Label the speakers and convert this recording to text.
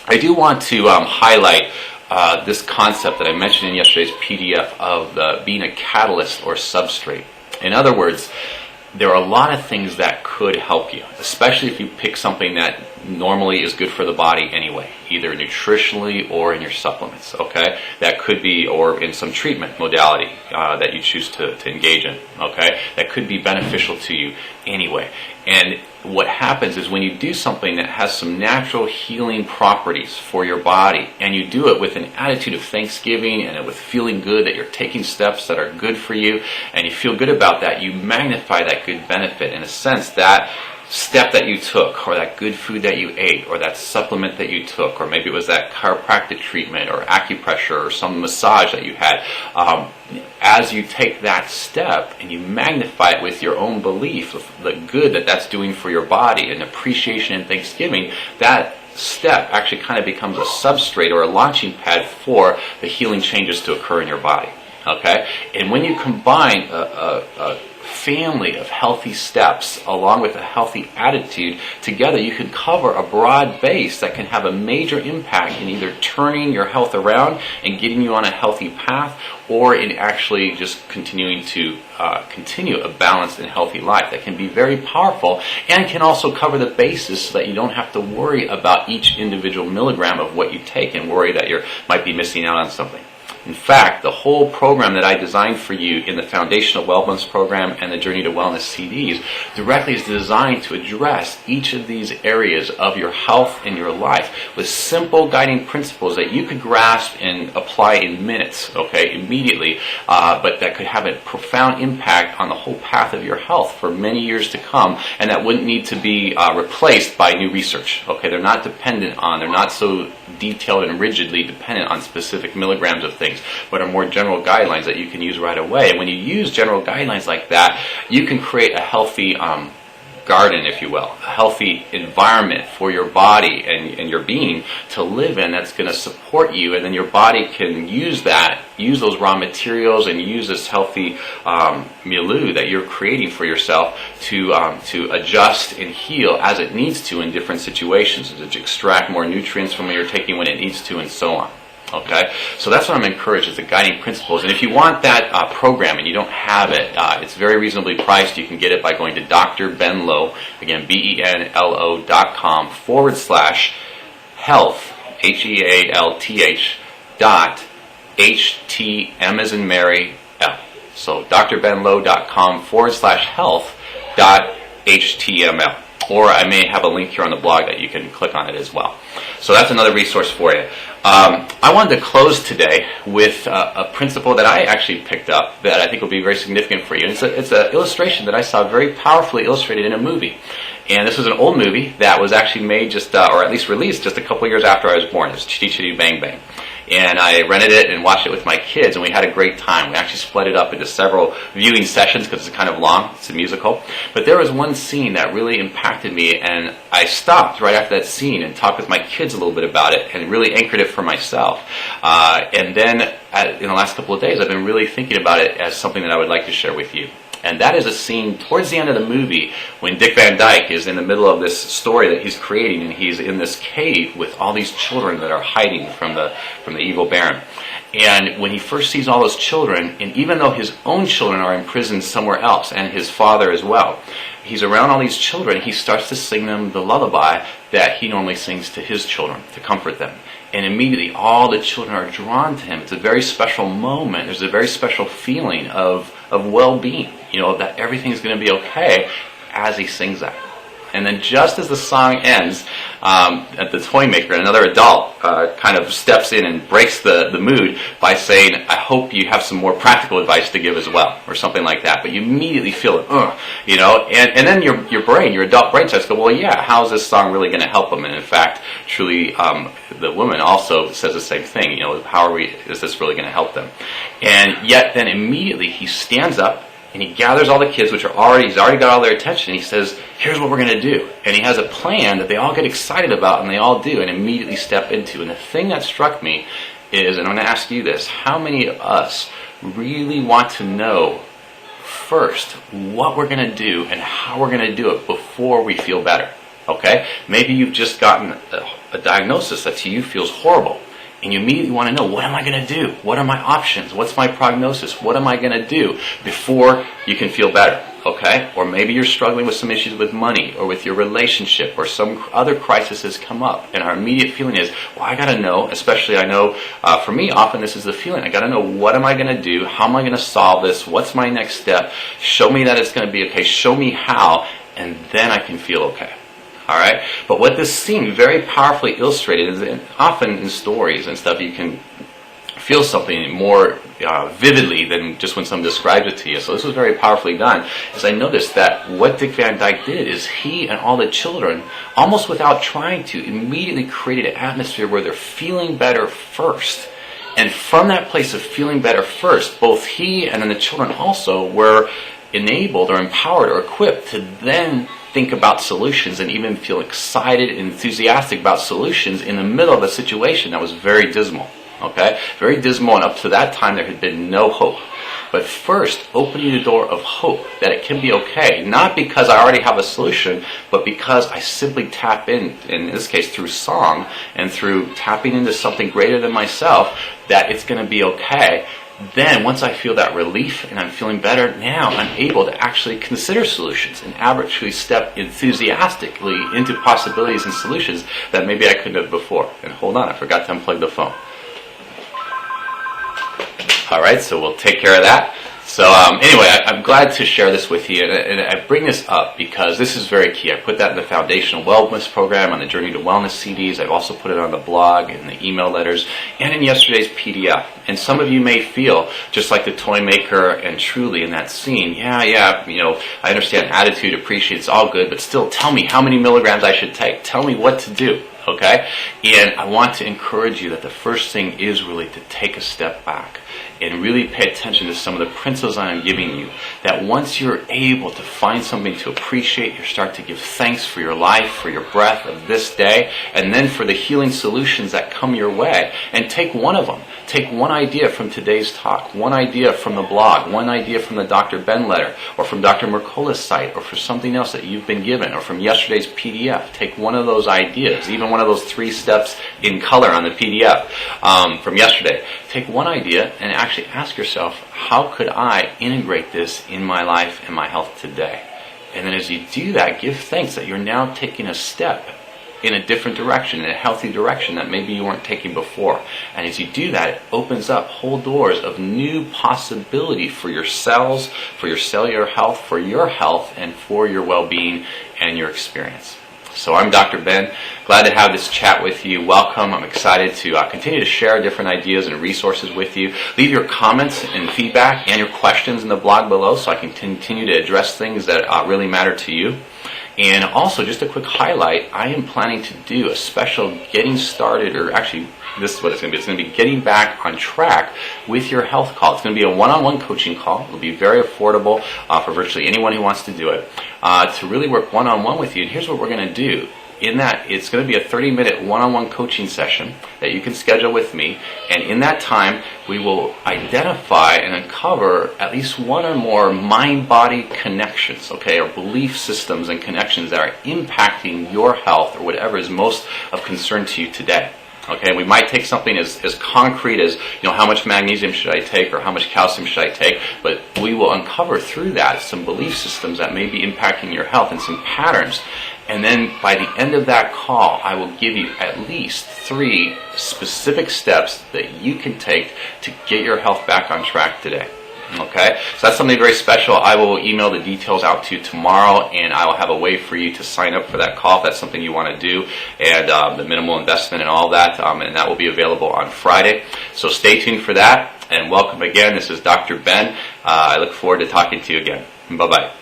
Speaker 1: I do want to highlight this concept that I mentioned in yesterday's PDF of being a catalyst or substrate. In other words, there are a lot of things that could help you, especially if you pick something that normally is good for the body anyway, either nutritionally or in your supplements, okay? That could be, or in some treatment modality that you choose to engage in, okay? That could be beneficial to you anyway. And what happens is when you do something that has some natural healing properties for your body, and you do it with an attitude of thanksgiving and with feeling good that you're taking steps that are good for you, and you feel good about that, you magnify that good benefit. In a sense, that step that you took, or that good food that you ate, or that supplement that you took, or maybe it was that chiropractic treatment or acupressure or some massage that you had, as you take that step and you magnify it with your own belief of the good that that's doing for your body and appreciation and thanksgiving, that step actually kind of becomes a substrate or a launching pad for the healing changes to occur in your body. Okay? And when you combine a family of healthy steps along with a healthy attitude together, you can cover a broad base that can have a major impact in either turning your health around and getting you on a healthy path, or in actually just continuing to continue a balanced and healthy life. That can be very powerful and can also cover the basis so that you don't have to worry about each individual milligram of what you take and worry that you might be missing out on something. In fact, the whole program that I designed for you in the Foundational Wellness Program and the Journey to Wellness CDs directly is designed to address each of these areas of your health and your life with simple guiding principles that you could grasp and apply in minutes, okay, immediately, but that could have a profound impact on the whole path of your health for many years to come, and that wouldn't need to be replaced by new research, okay? They're not so detailed and rigidly dependent on specific milligrams of things, but are more general guidelines that you can use right away. And when you use general guidelines like that, you can create a healthy garden, if you will, a healthy environment for your body and your being to live in that's going to support you, and then your body can use those raw materials and use this healthy milieu that you're creating for yourself to adjust and heal as it needs to in different situations, to extract more nutrients from what you're taking when it needs to, and so on. Okay, so that's what I'm encouraged, is the guiding principles. And if you want that program and you don't have it, it's very reasonably priced. You can get it by going to Dr. Benlow, again, BENLO.com/health, HEALTH .HTM as in Mary L. So drbenlow.com/health.html. Or I may have a link here on the blog that you can click on it as well. So that's another resource for you. I wanted to close today with a principle that I actually picked up that I think will be very significant for you. It's an illustration that I saw very powerfully illustrated in a movie. And this was an old movie that was actually made or at least released just a couple years after I was born. It was Chitty Chitty Bang Bang. And I rented it and watched it with my kids, and we had a great time. We actually split it up into several viewing sessions because it's kind of long. It's a musical. But there was one scene that really impacted me, and I stopped right after that scene and talked with my kids a little bit about it and really anchored it for myself. And then in the last couple of days, I've been really thinking about it as something that I would like to share with you. And that is a scene towards the end of the movie when Dick Van Dyke is in the middle of this story that he's creating, and he's in this cave with all these children that are hiding from the evil Baron. And when he first sees all those children, and even though his own children are in prison somewhere else, and his father as well, he's around all these children, he starts to sing them the lullaby that he normally sings to his children to comfort them. And immediately all the children are drawn to him. It's a very special moment. There's a very special feeling of well-being, that everything's going to be okay as he sings that. And then just as the song ends, the toy maker, another adult, kind of steps in and breaks the mood by saying, I hope you have some more practical advice to give as well, or something like that. But you immediately feel it, and then your adult brain starts to go, well, yeah, how is this song really going to help them? And in fact, truly, the woman also says the same thing, is this really going to help them? And yet then immediately he stands up, and he gathers all the kids, he's already got all their attention, and he says, here's what we're going to do. And he has a plan that they all get excited about, and they all do, and immediately step into. And the thing that struck me is, and I'm going to ask you this, how many of us really want to know first what we're going to do and how we're going to do it before we feel better? Okay? Maybe you've just gotten a a diagnosis that to you feels horrible, and you immediately want to know, what am I going to do? What are my options? What's my prognosis? What am I going to do before you can feel better? Okay? Or maybe you're struggling with some issues with money or with your relationship, or some other crisis has come up, and our immediate feeling is, well, I got to know, especially I know for me, often this is the feeling, I got to know, what am I going to do? How am I going to solve this? What's my next step? Show me that it's going to be okay. Show me how, and then I can feel okay. All right? But what this scene very powerfully illustrated is that often in stories and stuff, you can feel something more vividly than just when someone describes it to you. So this was very powerfully done, as I noticed that what Dick Van Dyke did is he and all the children, almost without trying to, immediately created an atmosphere where they're feeling better first. And from that place of feeling better first, both he and then the children also were enabled or empowered or equipped to then think about solutions and even feel excited and enthusiastic about solutions in the middle of a situation that was very dismal. Okay? Very dismal, and up to that time there had been no hope. But first, opening the door of hope that it can be okay, not because I already have a solution, but because I simply tap in this case through song and through tapping into something greater than myself, that it's going to be okay. Then, once I feel that relief and I'm feeling better, now I'm able to actually consider solutions and actually step enthusiastically into possibilities and solutions that maybe I couldn't have before. And hold on, I forgot to unplug the phone. All right, so we'll take care of that. So anyway, I'm glad to share this with you, and I bring this up because this is very key. I put that in the Foundational Wellness Program, on the Journey to Wellness CDs. I've also put it on the blog, in the email letters, and in yesterday's PDF. And some of you may feel, just like the toy maker and Truly in that scene, yeah, I understand attitude, appreciate, it's all good, but still tell me how many milligrams I should take. Tell me what to do. Okay? And I want to encourage you that the first thing is really to take a step back and really pay attention to some of the principles I am giving you. That once you're able to find something to appreciate, you start to give thanks for your life, for your breath of this day, and then for the healing solutions that come your way. And take one of them. Take one idea from today's talk, one idea from the blog, one idea from the Dr. Ben letter, or from Dr. Mercola's site, or for something else that you've been given, or from yesterday's PDF. Take one of those ideas, even one of those 3 steps in color on the PDF from yesterday. Take one idea and actually ask yourself, how could I integrate this in my life and my health today? And then as you do that, give thanks that you're now taking a step in a different direction, in a healthy direction that maybe you weren't taking before. And as you do that, it opens up whole doors of new possibility for your cells, for your cellular health, for your health, and for your well-being and your experience. So I'm Dr. Ben. Glad to have this chat with you. Welcome. I'm excited to continue to share different ideas and resources with you. Leave your comments and feedback and your questions in the blog below so I can continue to address things that really matter to you. And also, just a quick highlight, I am planning to do a special getting started, or actually, this is what it's going to be. It's going to be getting back on track with your health call. It's going to be a one-on-one coaching call. It'll be very affordable for virtually anyone who wants to do it, to really work one-on-one with you. And here's what we're going to do. In that, it's going to be a 30-minute one-on-one coaching session that you can schedule with me. And in that time, we will identify and uncover at least one or more mind-body connections, okay, or belief systems and connections that are impacting your health or whatever is most of concern to you today. Okay, we might take something as concrete as, how much magnesium should I take or how much calcium should I take, but we will uncover through that some belief systems that may be impacting your health and some patterns. And then by the end of that call, I will give you at least 3 specific steps that you can take to get your health back on track today. Okay, so that's something very special. I will email the details out to you tomorrow, and I will have a way for you to sign up for that call if that's something you want to do, and the minimal investment and all that, and that will be available on Friday. So stay tuned for that, and welcome again. This is Dr. Ben. I look forward to talking to you again. Bye-bye.